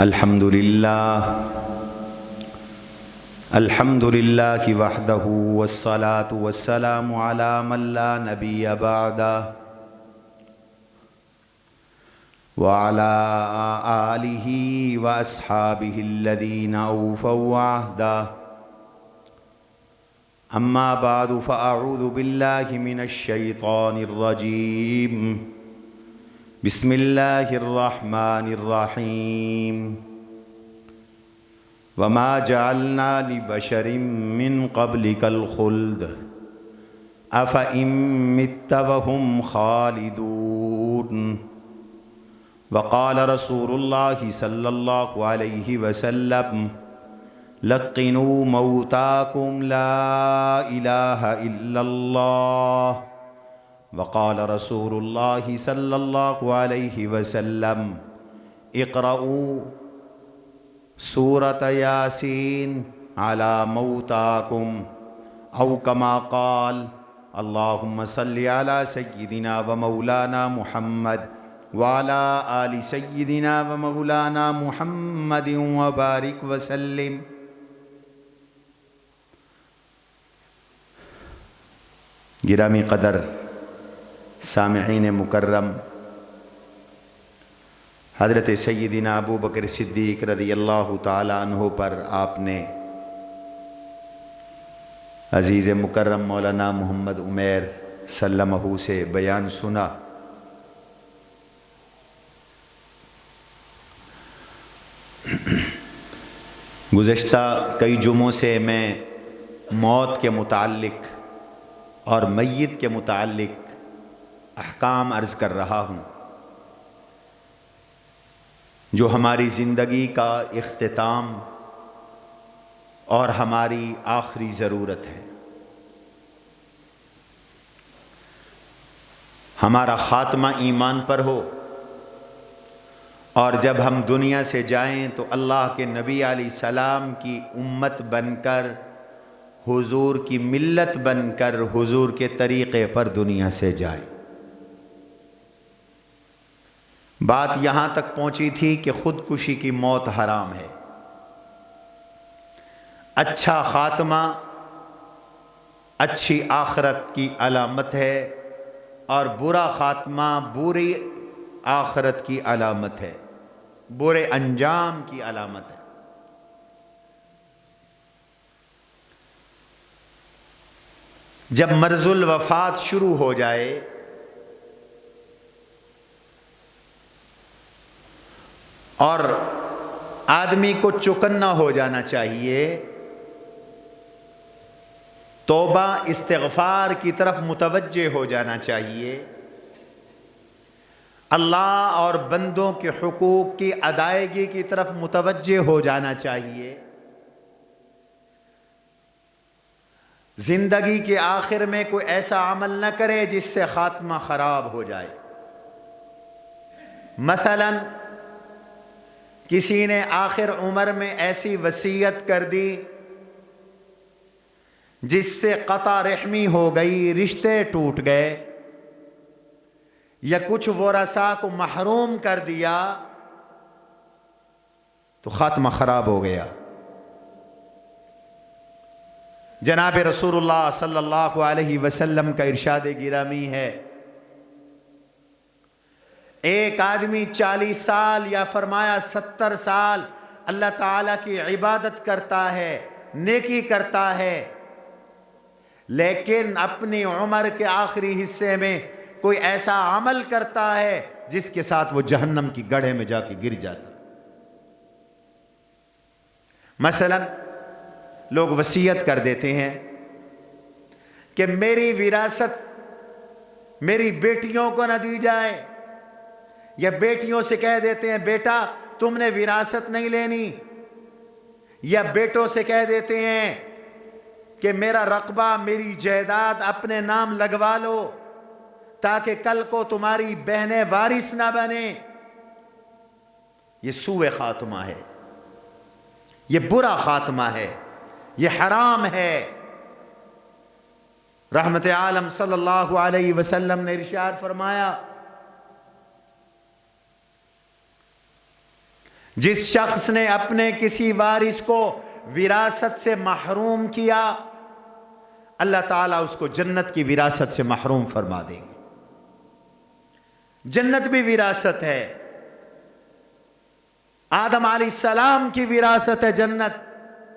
الحمدللہ وحدہ والصلاة والسلام علی من لا نبی بعدہ وعلی آلہ واصحابہ الذین اوفوا عہدہ اما بعد فاعوذ باللہ من الشیطان الرجیم بسم اللہ الرحمن الرحیم وما جعلنا لبشر من قبلك الخلد افإن مت وهم خالدون وقال رسول اللہ صلی اللہ علیہ وسلم لقنوا موتاکم لا الہ الا اللہ وقال رسول اللہ صلی اللہ علیہ وسلم اقرؤوا سورة یاسین علی موتاکم او کما قال اللہم صل علی سیدنا و مولانا محمد وعلی آل سیدنا و مولانا محمد وبارک وسلم۔ گرامی قدر سامعین مکرم، حضرت سیدنا ابو بکر صدیق رضی اللہ تعالی عنہ پر آپ نے عزیز مکرم مولانا محمد عمیر سلمہ سے بیان سنا۔ گزشتہ کئی جمعوں سے میں موت کے متعلق اور میت کے متعلق احکام عرض کر رہا ہوں جو ہماری زندگی کا اختتام اور ہماری آخری ضرورت ہے۔ ہمارا خاتمہ ایمان پر ہو اور جب ہم دنیا سے جائیں تو اللہ کے نبی علیہ السلام کی امت بن کر، حضور کی ملت بن کر، حضور کے طریقے پر دنیا سے جائیں۔ بات یہاں تک پہنچی تھی کہ خودکشی کی موت حرام ہے۔ اچھا خاتمہ اچھی آخرت کی علامت ہے اور برا خاتمہ بری آخرت کی علامت ہے، برے انجام کی علامت ہے۔ جب مرض الوفات شروع ہو جائے اور آدمی کو چوکنا ہو جانا چاہیے، توبہ استغفار کی طرف متوجہ ہو جانا چاہیے، اللہ اور بندوں کے حقوق کی ادائیگی کی طرف متوجہ ہو جانا چاہیے۔ زندگی کے آخر میں کوئی ایسا عمل نہ کرے جس سے خاتمہ خراب ہو جائے۔ مثلا کسی نے آخر عمر میں ایسی وصیت کر دی جس سے قطع رحمی ہو گئی، رشتے ٹوٹ گئے، یا کچھ ورثاء کو محروم کر دیا تو خاتمہ خراب ہو گیا۔ جناب رسول اللہ صلی اللہ علیہ وسلم کا ارشاد گرامی ہے، ایک آدمی 40 سال یا فرمایا 70 سال اللہ تعالیٰ کی عبادت کرتا ہے، نیکی کرتا ہے، لیکن اپنی عمر کے آخری حصے میں کوئی ایسا عمل کرتا ہے جس کے ساتھ وہ جہنم کی گڑھے میں جا کے گر جاتا۔ مثلا لوگ وصیت کر دیتے ہیں کہ میری وراثت میری بیٹیوں کو نہ دی جائے، یا بیٹیوں سے کہہ دیتے ہیں بیٹا تم نے وراثت نہیں لینی، یا بیٹوں سے کہہ دیتے ہیں کہ میرا رقبہ میری جائیداد اپنے نام لگوا لو تاکہ کل کو تمہاری بہنیں وارث نہ بنیں۔ یہ سوء خاتمہ ہے، یہ برا خاتمہ ہے، یہ حرام ہے۔ رحمت عالم صلی اللہ علیہ وسلم نے ارشاد فرمایا جس شخص نے اپنے کسی وارث کو وراثت سے محروم کیا، اللہ تعالیٰ اس کو جنت کی وراثت سے محروم فرما دیں گے۔ جنت بھی وراثت ہے، آدم علیہ السلام کی وراثت ہے جنت۔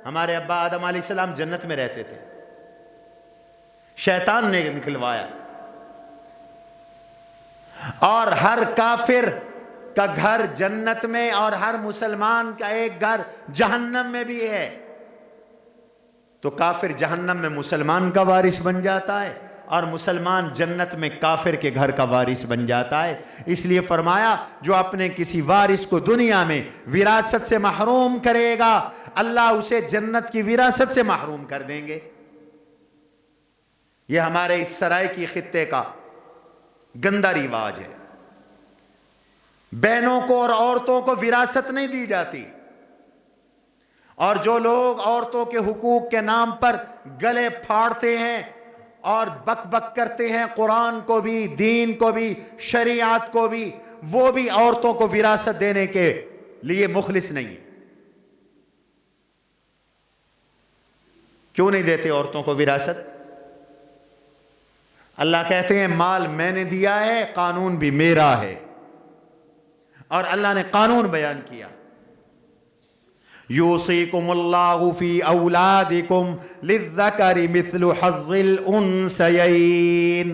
ہمارے ابا آدم علیہ السلام جنت میں رہتے تھے، شیطان نے نکلوایا، اور ہر کافر کا گھر جنت میں اور ہر مسلمان کا ایک گھر جہنم میں بھی ہے۔ تو کافر جہنم میں مسلمان کا وارث بن جاتا ہے، اور مسلمان جنت میں کافر کے گھر کا وارث بن جاتا ہے۔ اس لیے فرمایا جو اپنے کسی وارث کو دنیا میں وراثت سے محروم کرے گا، اللہ اسے جنت کی وراثت سے محروم کر دیں گے۔ یہ ہمارے اس سرائیکی خطے کا گندا رواج ہے۔ بہنوں کو اور عورتوں کو وراثت نہیں دی جاتی، اور جو لوگ عورتوں کے حقوق کے نام پر گلے پھاڑتے ہیں اور بک بک کرتے ہیں، قرآن کو بھی، دین کو بھی، شریعت کو بھی، وہ بھی عورتوں کو وراثت دینے کے لیے مخلص نہیں ہے۔ کیوں نہیں دیتے عورتوں کو وراثت؟ اللہ کہتے ہیں مال میں نے دیا ہے، قانون بھی میرا ہے، اور اللہ نے قانون بیان کیا، یوصیکم اللہ فی اولادکم للذکر مثل حظ الانثیین،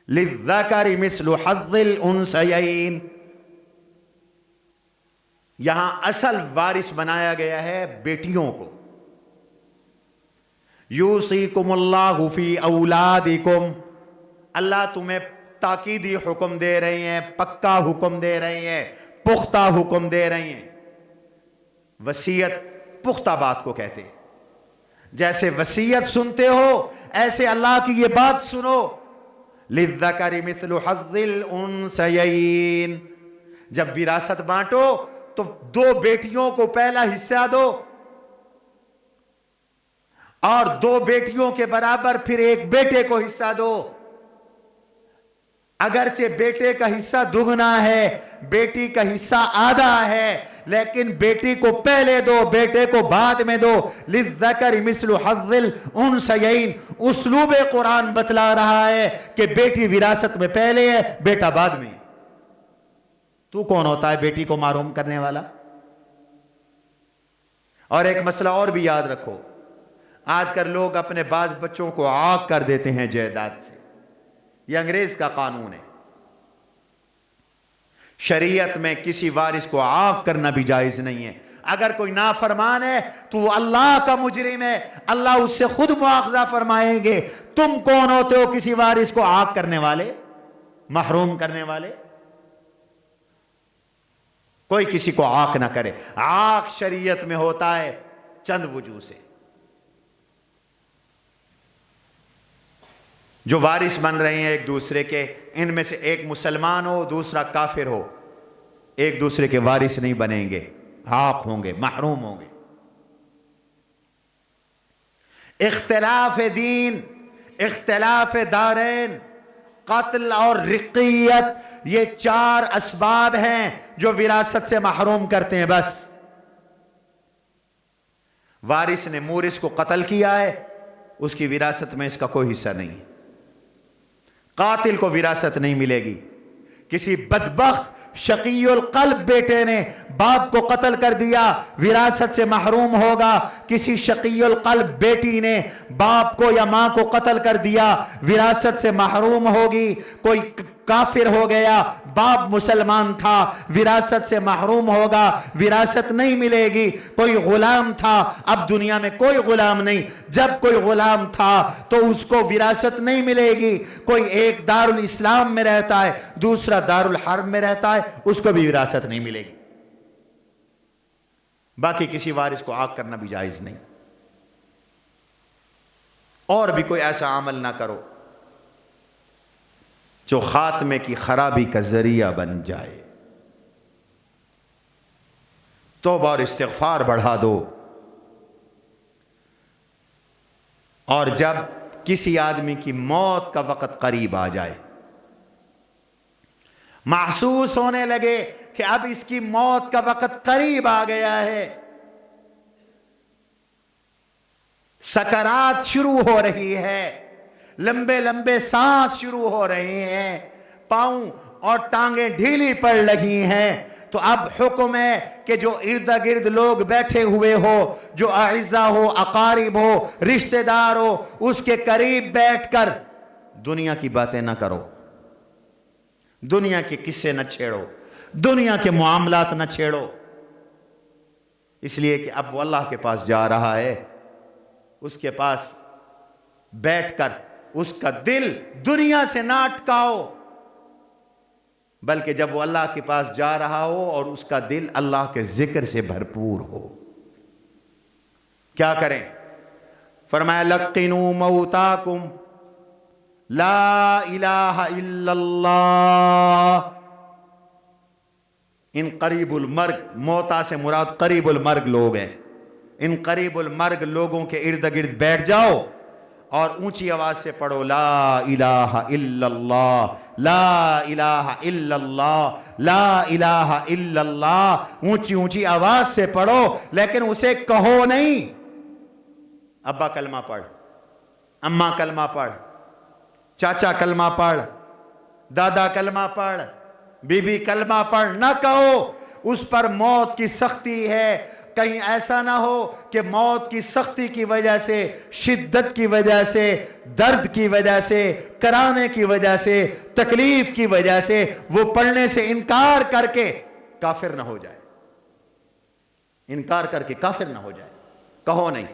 للذکر مثل حظ الانثیین۔ یہاں اصل وارث بنایا گیا ہے بیٹیوں کو۔ یوصیکم اللہ فی اولادکم، اللہ تمہیں تاکیدی حکم دے رہے ہیں، پکا حکم دے رہے ہیں، پختہ حکم دے رہے ہیں۔ وصیت پختہ بات کو کہتے ہیں۔ جیسے وصیت سنتے ہو ایسے اللہ کی یہ بات سنو، للذکر مثل حظ الانثیین۔ جب وراثت بانٹو تو 2 بیٹیوں کو پہلا حصہ دو، اور 2 بیٹیوں کے برابر پھر 1 بیٹے کو حصہ دو۔ اگرچہ بیٹے کا حصہ دگنا ہے، بیٹی کا حصہ آدھا ہے، لیکن بیٹی کو پہلے دو، بیٹے کو بعد میں دو۔ للذکر مثل حظ الانثیین۔ اسلوب قرآن بتلا رہا ہے کہ بیٹی وراثت میں پہلے ہے، بیٹا بعد میں۔ تو کون ہوتا ہے بیٹی کو محروم کرنے والا؟ اور ایک مسئلہ اور بھی یاد رکھو، آج کل لوگ اپنے بعض بچوں کو عاق کر دیتے ہیں جائیداد سے۔ یہ انگریز کا قانون ہے۔ شریعت میں کسی وارث کو عاق کرنا بھی جائز نہیں ہے۔ اگر کوئی نافرمان ہے تو وہ اللہ کا مجرم ہے، اللہ اس سے خود مواخذہ فرمائیں گے۔ تم کون ہوتے ہو کسی وارث کو عاق کرنے والے، محروم کرنے والے؟ کوئی کسی کو عاق نہ کرے۔ عاق شریعت میں ہوتا ہے چند وجوہ سے۔ جو وارث بن رہے ہیں ایک دوسرے کے، ان میں سے ایک مسلمان ہو دوسرا کافر ہو، ایک دوسرے کے وارث نہیں بنیں گے، عاق ہوں گے، محروم ہوں گے۔ اختلاف دین، اختلاف دارین، قتل اور رقیت، یہ 4 اسباب ہیں جو وراثت سے محروم کرتے ہیں۔ بس وارث نے مورث کو قتل کیا ہے، اس کی وراثت میں اس کا کوئی حصہ نہیں ہے۔ قاتل کو وراثت نہیں ملے گی۔ کسی بدبخت شقی القلب بیٹے نے باپ کو قتل کر دیا، وراثت سے محروم ہوگا۔ کسی شقی القلب بیٹی نے باپ کو یا ماں کو قتل کر دیا، وراثت سے محروم ہوگی۔ کوئی کافر ہو گیا، باپ مسلمان تھا، وراثت سے محروم ہوگا، وراثت نہیں ملے گی۔ کوئی غلام تھا، اب دنیا میں کوئی غلام نہیں، جب کوئی غلام تھا تو اس کو وراثت نہیں ملے گی۔ کوئی ایک دارالاسلام میں رہتا ہے، دوسرا دارالحرب میں رہتا ہے، اس کو بھی وراثت نہیں ملے گی۔ باقی کسی وارث کو عاق کرنا بھی جائز نہیں۔ اور بھی کوئی ایسا عمل نہ کرو جو خاتمے کی خرابی کا ذریعہ بن جائے۔ توبہ اور استغفار بڑھا دو، اور جب کسی آدمی کی موت کا وقت قریب آ جائے، محسوس ہونے لگے کہ اب اس کی موت کا وقت قریب آ گیا ہے، سکرات شروع ہو رہی ہے، لمبے لمبے سانس شروع ہو رہے ہیں، پاؤں اور ٹانگیں ڈھیلی پڑ رہی ہیں، تو اب حکم ہے کہ جو ارد گرد لوگ بیٹھے ہوئے ہو، جو اعزاء ہو، اقارب ہو، رشتہ دار ہو، اس کے قریب بیٹھ کر دنیا کی باتیں نہ کرو، دنیا کے قصے نہ چھیڑو، دنیا کے معاملات نہ چھیڑو، اس لیے کہ اب وہ اللہ کے پاس جا رہا ہے، اس کے پاس بیٹھ کر اس کا دل دنیا سے نہ اٹکاؤ، بلکہ جب وہ اللہ کے پاس جا رہا ہو اور اس کا دل اللہ کے ذکر سے بھرپور ہو، کیا کریں؟ فرمایا لقنوا موتاکم لا الہ الا اللہ، ان قریب المرگ، موتا سے مراد قریب المرگ لوگ ہیں، ان قریب المرگ لوگوں کے ارد گرد بیٹھ جاؤ اور اونچی آواز سے پڑھو لا الہ الا اللہ، لا الہ الا اللہ، لا الہ الا اللہ، اونچی اونچی آواز سے پڑھو، لیکن اسے کہو نہیں، ابا کلمہ پڑھ، اماں کلمہ پڑھ، چاچا کلمہ پڑھ، دادا کلمہ پڑھ، بی بی کلمہ پڑھ، نہ کہو، اس پر موت کی سختی ہے، کہیں ایسا نہ ہو کہ موت کی سختی کی وجہ سے، شدت کی وجہ سے، درد کی وجہ سے، کرانے کی وجہ سے، تکلیف کی وجہ سے وہ پڑھنے سے انکار کر کے کافر نہ ہو جائے، انکار کر کے کافر نہ ہو جائے، کہو نہیں،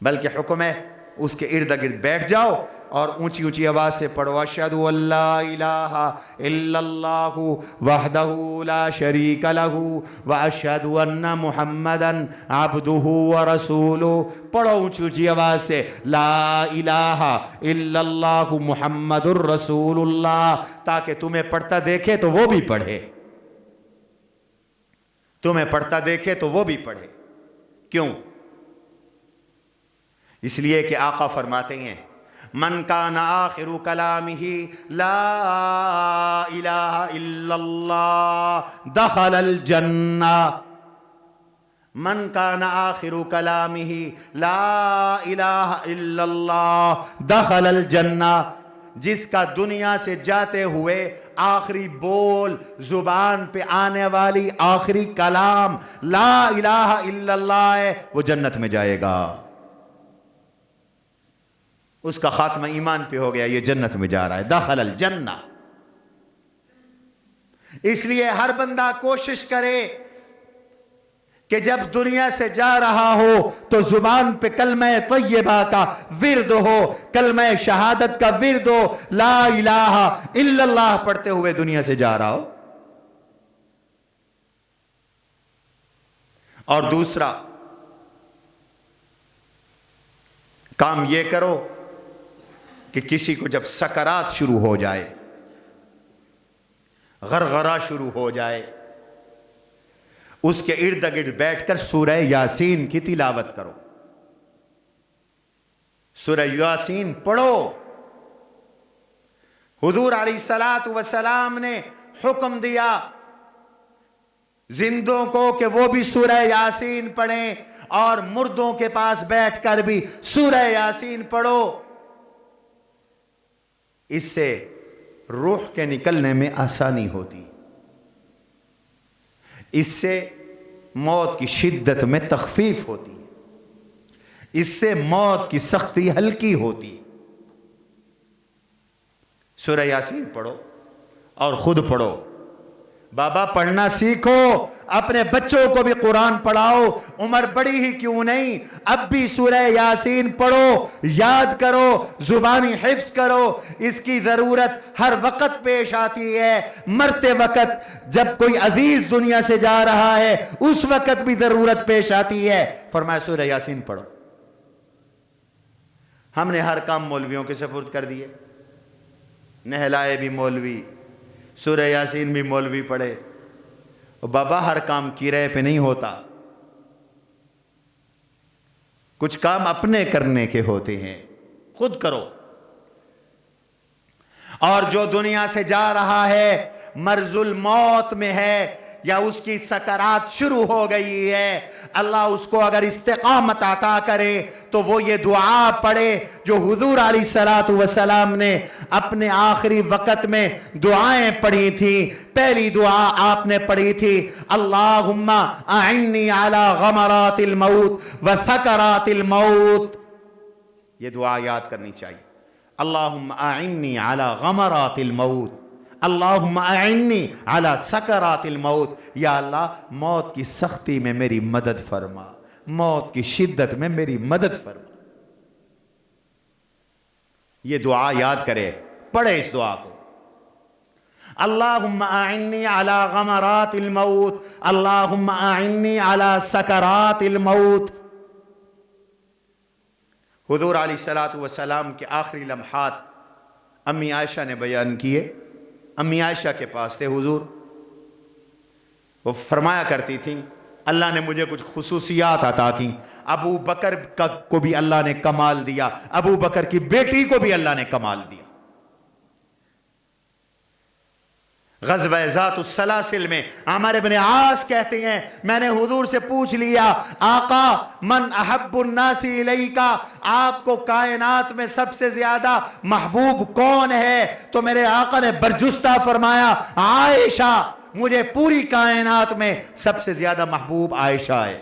بلکہ حکم ہے اس کے ارد گرد بیٹھ جاؤ اور اونچی اونچی آواز سے پڑھو اشہد ان لا الہ الا اللہ وحدہ لا شریک لہ واشہد ان محمدا عبدہ ورسولہ، پڑھو اونچی اونچی آواز سے لا الہ الا اللہ محمد الرسول اللہ، تاکہ تمہیں پڑھتا دیکھے تو وہ بھی پڑھے، تمہیں پڑھتا دیکھے تو وہ بھی پڑھے، کیوں؟ اس لیے کہ آقا فرماتے ہیں من کان آخر کلامہ لا الہ الا اللہ دخل الجنہ، من کان آخر کلامہ لا الہ الا اللہ دخل الجنہ، جس کا دنیا سے جاتے ہوئے آخری بول، زبان پہ آنے والی آخری کلام لا الہ الا اللہ ہے، وہ جنت میں جائے گا، اس کا خاتمہ ایمان پہ ہو گیا، یہ جنت میں جا رہا ہے، دخل الجنہ۔ اس لیے ہر بندہ کوشش کرے کہ جب دنیا سے جا رہا ہو تو زبان پہ کلمہ طیبہ کا ورد ہو، کلمہ شہادت کا ورد ہو، لا الہ الا اللہ پڑھتے ہوئے دنیا سے جا رہا ہو۔ اور دوسرا کام یہ کرو کہ کسی کو جب سکرات شروع ہو جائے، غرغرہ شروع ہو جائے، اس کے ارد گرد بیٹھ کر سورہ یاسین کی تلاوت کرو، سورہ یاسین پڑھو۔ حضور علیہ السلام نے حکم دیا زندوں کو کہ وہ بھی سورہ یاسین پڑھیں، اور مردوں کے پاس بیٹھ کر بھی سورہ یاسین پڑھو، اس سے روح کے نکلنے میں آسانی ہوتی، اس سے موت کی شدت میں تخفیف ہوتی، اس سے موت کی سختی ہلکی ہوتی۔ سورہ یاسین پڑھو اور خود پڑھو، بابا پڑھنا سیکھو، اپنے بچوں کو بھی قرآن پڑھاؤ، عمر بڑی ہی کیوں نہیں، اب بھی سورہ یاسین پڑھو، یاد کرو، زبانی حفظ کرو، اس کی ضرورت ہر وقت پیش آتی ہے، مرتے وقت جب کوئی عزیز دنیا سے جا رہا ہے اس وقت بھی ضرورت پیش آتی ہے، فرمایا سورہ یاسین پڑھو۔ ہم نے ہر کام مولویوں کے سپرد کر دیے، نہلائے بھی مولوی، سورہ یاسین بھی مولوی پڑھے، بابا ہر کام کرائے پہ نہیں ہوتا، کچھ کام اپنے کرنے کے ہوتے ہیں، خود کرو۔ اور جو دنیا سے جا رہا ہے مرض الموت میں ہے یا اس کی سکرات شروع ہو گئی ہے، اللہ اس کو اگر استقامت عطا کرے تو وہ یہ دعا پڑھے جو حضور علیہ الصلوۃ والسلام نے اپنے آخری وقت میں دعائیں پڑھی تھیں۔ پہلی دعا آپ نے پڑھی تھی، اللہم اعنی علی غمرات الموت وسکرات الموت۔ یہ دعا یاد کرنی چاہیے، اللہم اعنی علی غمرات الموت، اللہم اعنی علی سکرات الموت۔ یا اللہ موت کی سختی میں میری مدد فرما، موت کی شدت میں میری مدد فرما۔ یہ دعا یاد کرے، پڑھے اس دعا کو، اللہم اعنی علی غمرات الموت، اللہم اعنی علی سکرات الموت۔ حضور علیہ الصلوۃ والسلام کے آخری لمحات امی عائشہ نے بیان کیے۔ امی عائشہ کے پاس تھے حضور، وہ فرمایا کرتی تھیں اللہ نے مجھے کچھ خصوصیات عطا کی۔ ابو بکر کو بھی اللہ نے کمال دیا، ابو بکر کی بیٹی کو بھی اللہ نے کمال دیا۔ غزوہ ذات السلاسل میں عمر بن عاص کہتے ہیں میں نے حضور سے پوچھ لیا آقا من احب الناس الیکا، آپ کو کائنات میں سب سے زیادہ محبوب کون ہے؟ تو میرے آقا نے برجستہ فرمایا عائشہ، مجھے پوری کائنات میں سب سے زیادہ محبوب عائشہ ہے۔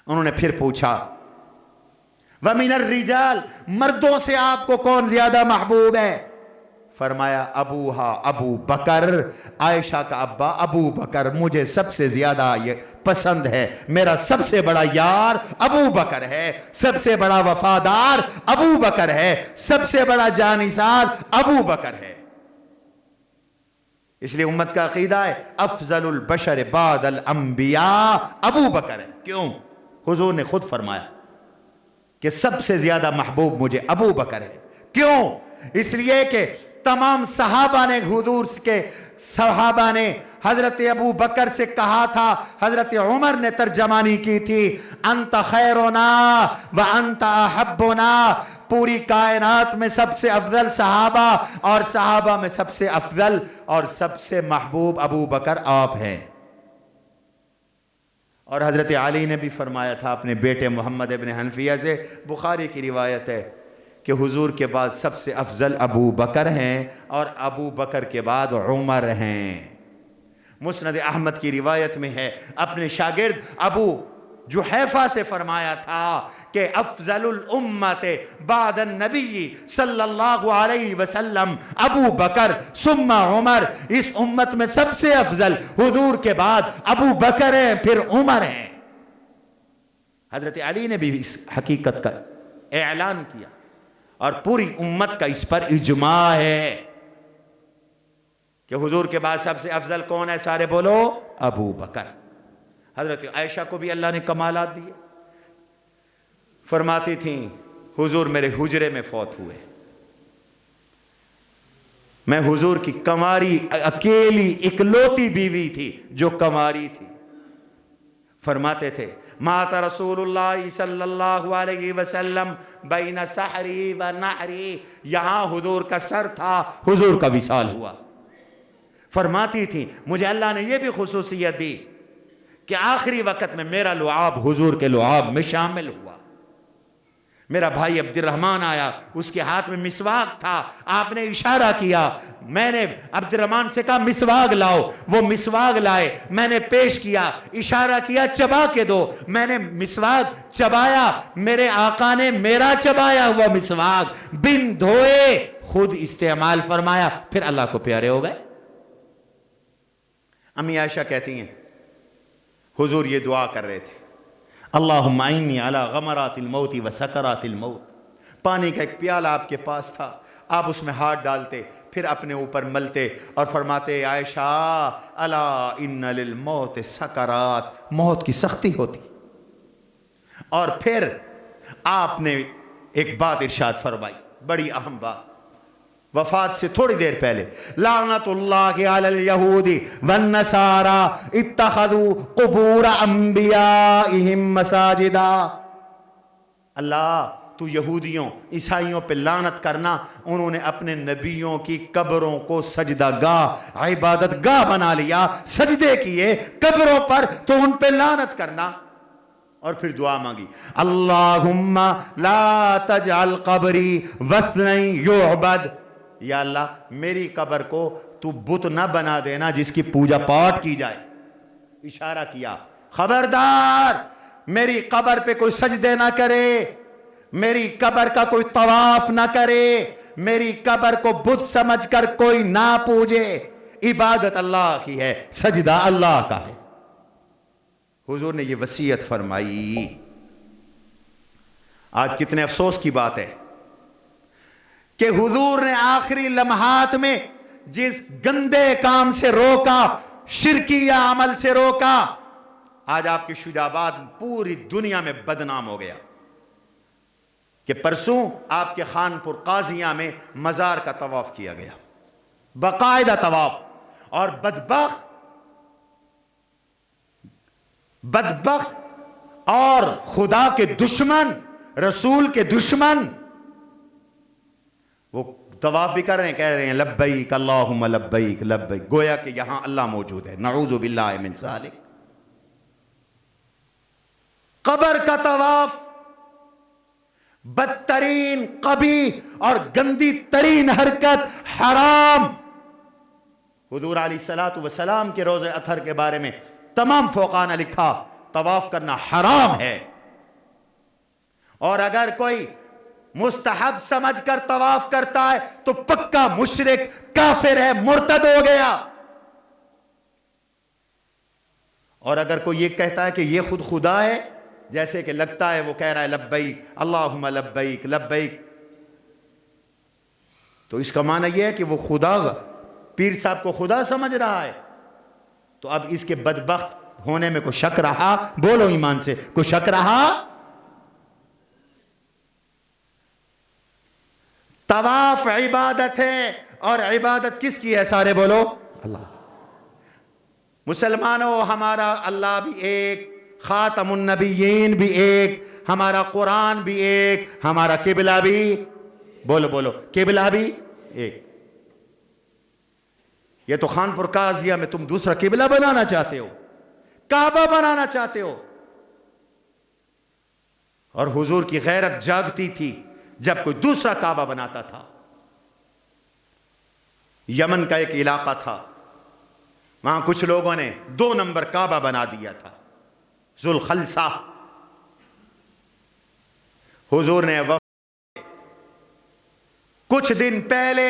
انہوں نے پھر پوچھا وَمِنَ الرِّجَالِ، مردوں سے آپ کو کون زیادہ محبوب ہے؟ فرمایا ابوہا ابو بکر، عائشہ کا ابا ابو بکر مجھے سب سے زیادہ یہ پسند ہے، میرا سب سے بڑا یار ابو بکر ہے، سب سے بڑا وفادار ابو بکر ہے، سب سے بڑا جانثار ابو بکر ہے۔ اس لیے امت کا عقیدہ ہے افضل البشر بعد الانبیاء ابو بکر ہے۔ کیوں؟ حضور نے خود فرمایا کہ سب سے زیادہ محبوب مجھے ابو بکر ہے۔ کیوں؟ اس لیے کہ تمام صحابہ نے، حضور کے صحابہ نے حضرت ابو بکر سے کہا تھا، حضرت عمر نے ترجمانی کی تھی انت خیرنا وانت احبنا، پوری کائنات میں سب سے افضل صحابہ اور صحابہ میں سب سے افضل اور سب سے محبوب ابو بکر آپ ہیں۔ اور حضرت علی نے بھی فرمایا تھا اپنے بیٹے محمد ابن حنفیہ سے، بخاری کی روایت ہے کہ حضور کے بعد سب سے افضل ابو بکر ہیں اور ابو بکر کے بعد عمر ہیں۔ مسند احمد کی روایت میں ہے اپنے شاگرد ابو جحیفہ سے فرمایا تھا کہ افضل الامت بعد النبی صلی اللہ علیہ وسلم ابو بکر ثم عمر، اس امت میں سب سے افضل حضور کے بعد ابو بکر ہیں پھر عمر ہیں۔ حضرت علی نے بھی اس حقیقت کا اعلان کیا اور پوری امت کا اس پر اجماع ہے کہ حضور کے بعد سب سے افضل کون ہے؟ سارے بولو ابو بکر۔ حضرت عائشہ کو بھی اللہ نے کمالات دیے، فرماتی تھیں حضور میرے حجرے میں فوت ہوئے، میں حضور کی کماری اکیلی اکلوتی بیوی تھی جو کماری تھی۔ فرماتے تھے مات رسول اللہ صلی اللہ علیہ وسلم بین سحری و نحری، یہاں حضور کا سر تھا، حضور کا وصال ہوا۔ فرماتی تھی مجھے اللہ نے یہ بھی خصوصیت دی کہ آخری وقت میں میرا لعاب حضور کے لعاب میں شامل ہوا۔ میرا بھائی عبد الرحمن آیا، اس کے ہاتھ میں مسواک تھا، آپ نے اشارہ کیا، میں نے عبد الرحمن سے کہا مسواک لاؤ، وہ مسواک لائے، میں نے پیش کیا، اشارہ کیا چبا کے دو، میں نے مسواک چبایا، میرے آقا نے میرا چبایا ہوا مسواک بن دھوئے خود استعمال فرمایا، پھر اللہ کو پیارے ہو گئے۔ امی عائشہ کہتی ہیں حضور یہ دعا کر رہے تھے اللہم اعنی علی غمرات الموت و سکرات الموت، پانی کا ایک پیالہ آپ کے پاس تھا، آپ اس میں ہاتھ ڈالتے پھر اپنے اوپر ملتے اور فرماتے عائشہ الا ان للموت سکرات، موت کی سختی ہوتی۔ اور پھر آپ نے ایک بات ارشاد فرمائی، بڑی اہم بات، وفات سے تھوڑی دیر پہلے لعنت اللہ علی الیہود والنصارى اتخذوا قبور انبیائہم مساجدا، اللہ تو یہودیوں عیسائیوں پہ لعنت کرنا، انہوں نے اپنے نبیوں کی قبروں کو سجدہ گاہ عبادت گاہ بنا لیا، سجدے کیے قبروں پر، تو ان پہ لعنت کرنا۔ اور پھر دعا مانگی، اللہم لا تجعل قبری وثنا یعبد، یا اللہ میری قبر کو تو بت نہ بنا دینا جس کی پوجا پاٹ کی جائے۔ اشارہ کیا خبردار میری قبر پہ کوئی سجدے نہ کرے، میری قبر کا کوئی طواف نہ کرے، میری قبر کو بت سمجھ کر کوئی نہ پوجے، عبادت اللہ کی ہے، سجدہ اللہ کا ہے۔ حضور نے یہ وصیت فرمائی۔ آج کتنے افسوس کی بات ہے کہ حضور نے آخری لمحات میں جس گندے کام سے روکا، شرکیہ عمل سے روکا، آج آپ کی شجاع آباد پوری دنیا میں بدنام ہو گیا کہ پرسوں آپ کے خانپور قاضیاں میں مزار کا طواف کیا گیا، باقاعدہ طواف، اور بدبخت اور خدا کے دشمن، رسول کے دشمن، وہ طواف بھی کر رہے ہیں، کہہ رہے ہیں لبیک اللہم لبیک لبیک، گویا کہ یہاں اللہ موجود ہے، نعوذ باللہ من ذالک۔ قبر کا طواف بدترین، قبیح اور گندی ترین حرکت، حرام۔ حضور علیہ الصلوۃ والسلام کے روضہ اطہر کے بارے میں تمام فقہاء نے لکھا طواف کرنا حرام ہے، اور اگر کوئی مستحب سمجھ کر طواف کرتا ہے تو پکا مشرک، کافر ہے، مرتد ہو گیا۔ اور اگر کوئی یہ کہتا ہے کہ یہ خود خدا ہے، جیسے کہ لگتا ہے وہ کہہ رہا ہے لبیک اللہم لبیک لبیک، تو اس کا معنی یہ ہے کہ وہ خدا، پیر صاحب کو خدا سمجھ رہا ہے۔ تو اب اس کے بدبخت ہونے میں کوئی شک رہا؟ بولو ایمان سے، کوئی شک رہا؟ طواف عبادت ہے، اور عبادت کس کی ہے؟ سارے بولو، اللہ۔ مسلمانوں، ہمارا اللہ بھی ایک، خاتم النبیین بھی ایک، ہمارا قرآن بھی ایک، ہمارا قبلہ بھی، بولو بولو، قبلہ بھی ایک۔ یہ تو خانپور قاضیہ میں تم دوسرا قبلہ بنانا چاہتے ہو، کعبہ بنانا چاہتے ہو۔ اور حضور کی غیرت جاگتی تھی جب کوئی دوسرا کعبہ بناتا تھا۔ یمن کا ایک علاقہ تھا، وہاں کچھ لوگوں نے 2 نمبر کعبہ بنا دیا تھا، ذوالخلصہ۔ حضور نے کچھ دن پہلے،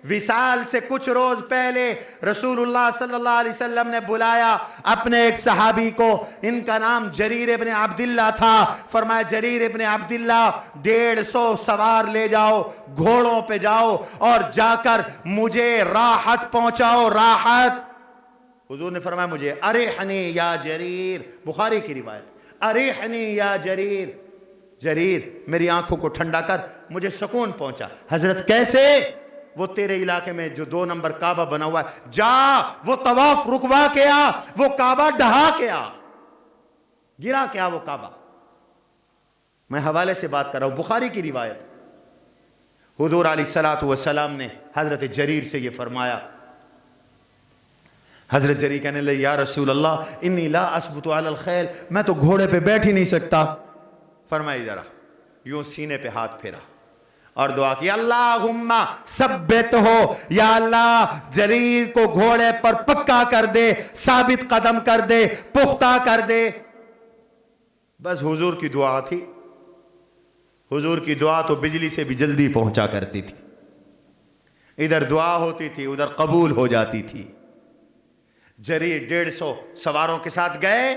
وصال سے کچھ روز پہلے، رسول اللہ صلی اللہ علیہ وسلم نے بلایا اپنے ایک صحابی کو، ان کا نام جریر ابن عبداللہ تھا۔ فرمایا جریر ابن عبداللہ 150 سوار لے جاؤ، گھوڑوں پہ جاؤ اور جا کر مجھے راحت پہنچاؤ، راحت۔ حضور نے فرمایا مجھے ارحنی یا جریر، بخاری کی روایت، ارحنی یا جریر، جریر میری آنکھوں کو ٹھنڈا کر، مجھے سکون پہنچا۔ حضرت کیسے؟ وہ تیرے علاقے میں جو 2 نمبر کعبہ بنا ہوا ہے، جا وہ طواف رکوا کے آ، وہ کعبہ ڈھا کے آ، گرا کے آ وہ کعبہ۔ میں حوالے سے بات کر رہا ہوں، بخاری کی روایت۔ حضور علیہ الصلوۃ والسلام نے حضرت جریر سے یہ فرمایا۔ حضرت جریر کہنے لگے یا رسول اللہ انی لا اثبت علی الخیل، میں تو گھوڑے پہ بیٹھ ہی نہیں سکتا۔ فرمائی ذرا، یوں سینے پہ ہاتھ پھیرا اور دعا کی، اللہم ثبت ہو، یا اللہ جریر کو گھوڑے پر پکا کر دے، ثابت قدم کر دے، پختہ کر دے۔ بس حضور کی دعا تھی۔ حضور کی دعا تو بجلی سے بھی جلدی پہنچا کرتی تھی، ادھر دعا ہوتی تھی ادھر قبول ہو جاتی تھی۔ جریر 150 سواروں کے ساتھ گئے،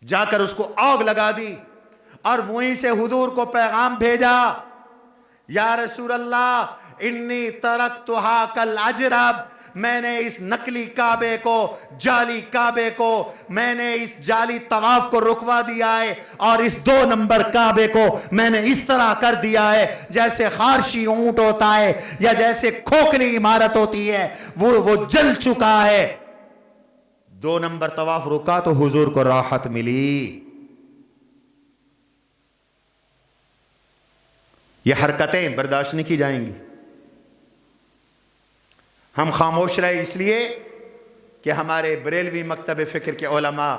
جا کر اس کو آگ لگا دی، اور وہیں سے حضور کو پیغام بھیجا، یا رسول اللہ انی ترکتھا کالعجرب، میں نے اس نقلی کعبے کو، جعلی کعبے کو، میں نے اس جعلی طواف کو رکوا دیا ہے، اور اس 2 نمبر کعبے کو میں نے اس طرح کر دیا ہے جیسے خارشی اونٹ ہوتا ہے یا جیسے کھوکھلی عمارت ہوتی ہے، وہ جل چکا ہے۔ 2 نمبر طواف رکا تو حضور کو راحت ملی۔ یہ حرکتیں برداشت نہیں کی جائیں گی. ہم خاموش رہے اس لیے کہ ہمارے بریلوی مکتب فکر کے علماء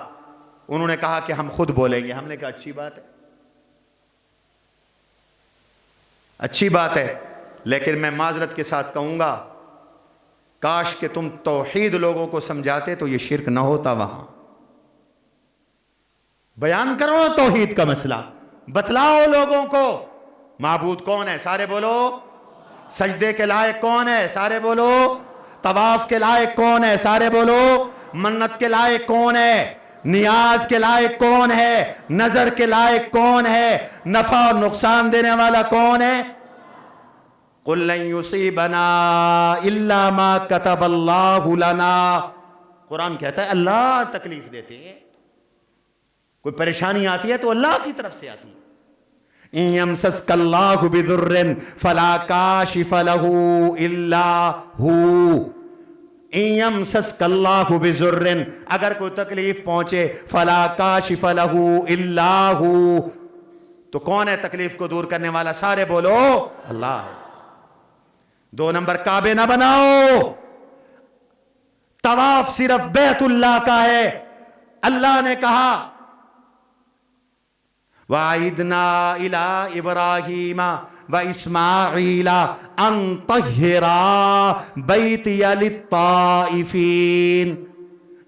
انہوں نے کہا کہ ہم خود بولیں گے. ہم نے کہا اچھی بات ہے، اچھی بات ہے، لیکن میں معذرت کے ساتھ کہوں گا کاش کہ تم توحید لوگوں کو سمجھاتے تو یہ شرک نہ ہوتا. وہاں بیان کرو توحید کا مسئلہ، بتلاؤ لوگوں کو معبود کون ہے، سارے بولو. سجدے کے لائق کون ہے، سارے بولو. طواف کے لائق کون ہے، سارے بولو. منت کے لائق کون ہے، نیاز کے لائق کون ہے، نظر کے لائق کون ہے، نفع اور نقصان دینے والا کون ہے. قُلْ لَن يُصِيبَنَا إِلَّا مَا كَتَبَ اللَّهُ لَنَا. قرآن کہتا ہے اللہ تکلیف دیتے ہیں. کوئی پریشانی آتی ہے تو اللہ کی طرف سے آتی ہے. إِن يَمْسَسْكَ اللَّهُ بِضُرٍّ فَلَا كَاشِفَ لَهُ إِلَّا هُوَ. إِن يَمْسَسْكَ اللَّهُ بِضُرٍّ، اگر کوئی تکلیف پہنچے فَلَا كَاشِفَ لَهُ إِلَّا هُوَ، تو کون ہے تکلیف کو دور کرنے والا، سارے بولو اللہ ہے. 2 نمبر کعبے نہ بناؤ. طواف صرف بیت اللہ کا ہے. اللہ نے کہا وَعِدْنَا إِلَىٰ إِبْرَاهِيمَ وَإِسْمَاعِيلَ أَن طَهِّرَا بَيْتِيَ لِلطَّائِفِينَ.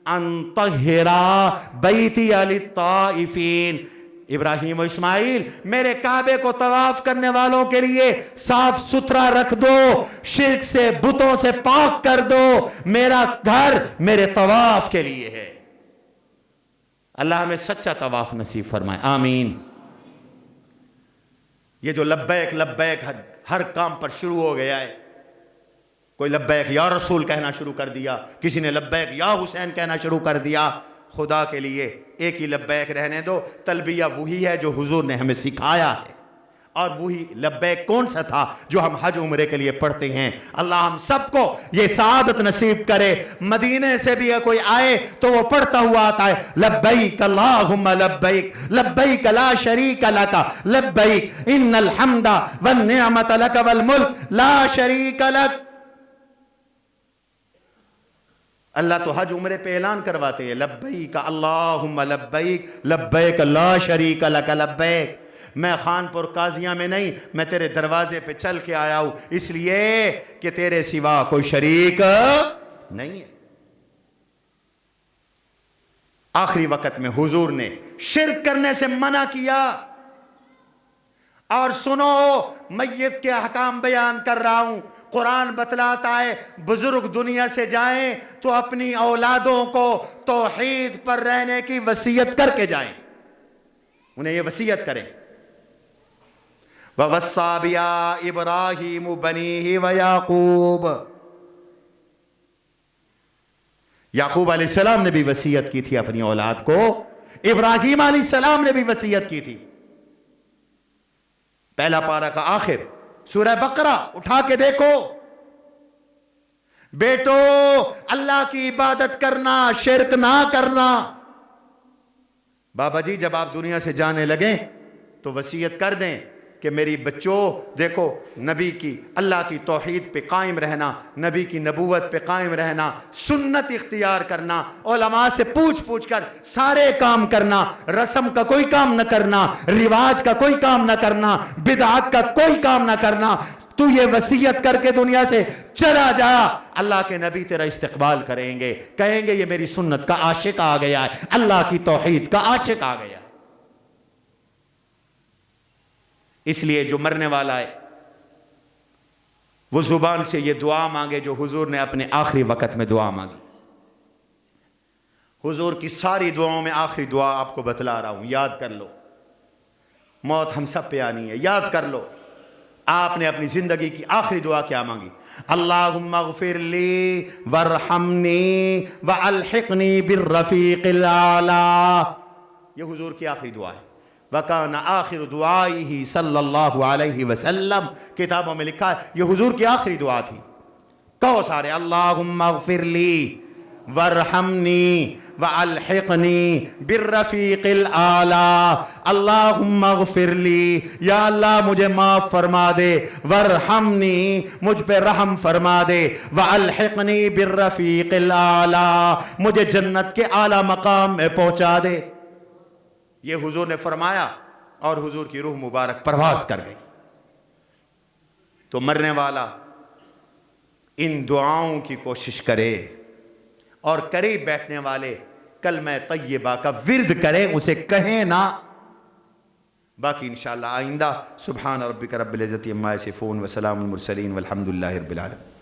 أَن طَهِّرَا بَيْتِيَ لِلطَّائِفِينَ. ابراہیم و اسماعیل میرے کعبے کو طواف کرنے والوں کے لیے صاف ستھرا رکھ دو، شرک سے بتوں سے پاک کر دو. میرا گھر میرے طواف کے لیے ہے. اللہ ہمیں سچا طواف نصیب فرمائے، آمین. یہ جو لبیک لبیک ہر کام پر شروع ہو گیا ہے، کوئی لبیک یا رسول کہنا شروع کر دیا، کسی نے لبیک یا حسین کہنا شروع کر دیا. خدا کے لیے ایک ہی لبیک رہنے دو. تلبیہ وہی ہے جو حضور نے ہمیں سکھایا ہے، اور وہی لبیک کون سا تھا جو ہم حج عمرے کے لیے پڑھتے ہیں. اللہ ہم سب کو یہ سعادت نصیب کرے. مدینے سے بھی کوئی آئے تو وہ پڑھتا ہوا آتا ہے لبیک اللہم لبیک لبیک لا شریک لک لبیک ان الحمد والنعمت لک والملک لا شریک لک. اللہ تو حج عمرے پہ اعلان کرواتے ہیں لبیک اللہم لبیک لبیک لا شریک لک لبیک. میں خانپور قاضیاں میں نہیں، میں تیرے دروازے پہ چل کے آیا ہوں اس لیے کہ تیرے سوا کوئی شریک نہیں ہے. آخری وقت میں حضور نے شرک کرنے سے منع کیا. اور سنو، میت کے احکام بیان کر رہا ہوں. قرآن بتلاتا ہے بزرگ دنیا سے جائیں تو اپنی اولادوں کو توحید پر رہنے کی وصیت کر کے جائیں. انہیں یہ وصیت کریں وَوَصَّى بِهَا إِبْرَاهِيمُ بَنِيهِ وَيَعْقُوبُ. یعقوب علیہ السلام نے بھی وصیت کی تھی اپنی اولاد کو، ابراہیم علیہ السلام نے بھی وصیت کی تھی. پہلا پارہ کا آخر سورہ بقرہ اٹھا کے دیکھو. بیٹو اللہ کی عبادت کرنا، شرک نہ کرنا. بابا جی جب آپ دنیا سے جانے لگیں تو وصیت کر دیں کہ میری بچوں دیکھو نبی کی اللہ کی توحید پہ قائم رہنا، نبی کی نبوت پہ قائم رہنا، سنت اختیار کرنا، علماء سے پوچھ پوچھ کر سارے کام کرنا، رسم کا کوئی کام نہ کرنا، رواج کا کوئی کام نہ کرنا، بدعت کا کوئی کام نہ کرنا. تو یہ وصیت کر کے دنیا سے چلا جا، اللہ کے نبی تیرا استقبال کریں گے، کہیں گے یہ میری سنت کا عاشق آ گیا ہے، اللہ کی توحید کا عاشق آ گیا ہے. اس لیے جو مرنے والا ہے وہ زبان سے یہ دعا مانگے جو حضور نے اپنے آخری وقت میں دعا مانگی. حضور کی ساری دعاؤں میں آخری دعا آپ کو بتلا رہا ہوں، یاد کر لو. موت ہم سب پہ آنی ہے، یاد کر لو. آپ نے اپنی زندگی کی آخری دعا کیا مانگی؟ اللہم اغفر لی وارحمنی والحقنی بالرفیق الاعلی. یہ حضور کی آخری دعا ہے. وَكَانَ آخر دعائه صلی اللہ علیہ وسلم، کتابوں میں لکھا ہے یہ حضور کی آخری دعا تھی. کہو سارے اللہم اغفر لی وارحمنی وَأَلْحِقْنِي بِالرَّفِيقِ الْأَعْلَى، اللہم اغفر لی، یا اللہ مجھے معاف فرما دے، وارحمنی، مجھ پہ رحم فرما دے، وَأَلْحِقْنِي بِالرَّفِيقِ الْأَعْلَى، مجھے جنت کے اعلیٰ مقام میں پہنچا دے۔ یہ حضور نے فرمایا اور حضور کی روح مبارک پرواز کر گئی۔ تو مرنے والا ان دعاؤں کی کوشش کرے، اور قریب بیٹھنے والے کلمہ طیبہ کا ورد کریں، اسے کہیں نہ۔ باقی انشاءاللہ آئندہ۔ سبحان ربک رب العزت عما یصفون وسلام المرسلین والحمدللہ رب العالمین۔